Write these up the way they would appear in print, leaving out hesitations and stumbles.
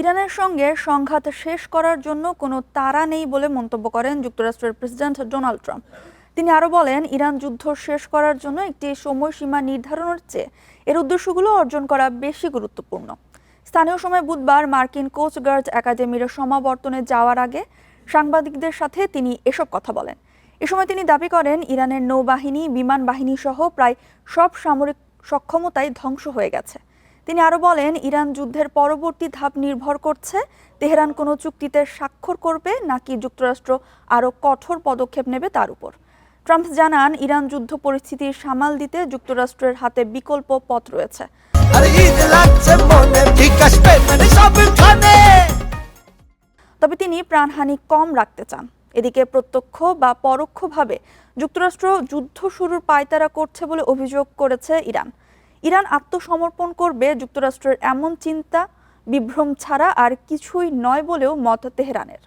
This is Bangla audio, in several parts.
ইরানের সঙ্গে সংঘাত শেষ করার জন্য কোনো তাড়া নেই বলে মন্তব্য করেন যুক্তরাষ্ট্রের প্রেসিডেন্ট ডোনাল্ড ট্রাম্প। তিনি আরও বলেন, ইরান যুদ্ধ শেষ করার জন্য একটি সময়সীমা নির্ধারণের চেয়ে এর উদ্দেশ্যগুলো অর্জন করা বেশি গুরুত্বপূর্ণ। স্থানীয় সময় বুধবার মার্কিন কোস্টগার্ড একাডেমির সমাবর্তনে যাওয়ার আগে সাংবাদিকদের সাথে তিনি এসব কথা বলেন। এ সময় তিনি দাবি করেন, ইরানের নৌবাহিনী, বিমান বাহিনী সহ প্রায় সব সামরিক সক্ষমতাই ধ্বংস হয়ে গেছে। তিনি আরও বলেন, ইরান যুদ্ধের পরবর্তী ধাপ নির্ভর করছে তেহরান কোনো চুক্তিতে স্বাক্ষর করবে নাকি যুক্তরাষ্ট্র আরও কঠোর পদক্ষেপ নেবে তার উপর। ট্রাম্প জানান, ইরান যুদ্ধ পরিস্থিতি সামাল দিতে যুক্তরাষ্ট্রের হাতে বিকল্প পথ রয়েছে। তবে তিনি প্রাণহানি কম রাখতে চান। এদিকে প্রত্যক্ষ বা পরোক্ষভাবে যুক্তরাষ্ট্র যুদ্ধ শুরুর পায়তারা করছে বলে অভিযোগ করেছে ইরান। ইরান আত্মসমর্পণ করবে যুক্তরাষ্ট্রের এমন চিন্তা বিভ্রম ছাড়া আর কিছুই নয় বলেও মত তেহরানের।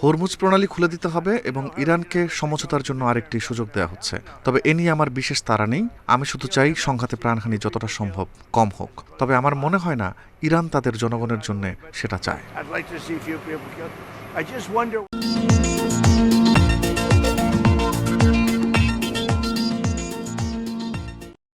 হরমুজ প্রণালী খুলে দিতে হবে এবং ইরানকে সমঝোতার জন্য আরেকটি সুযোগ দেওয়া হচ্ছে। তবে এ নিয়ে আমার বিশেষ তাড়া নেই। আমি শুধু চাই সংঘাতে প্রাণহানি যতটা সম্ভব কম হোক। তবে আমার মনে হয় না ইরান তাদের জনগণের জন্য সেটা চায়।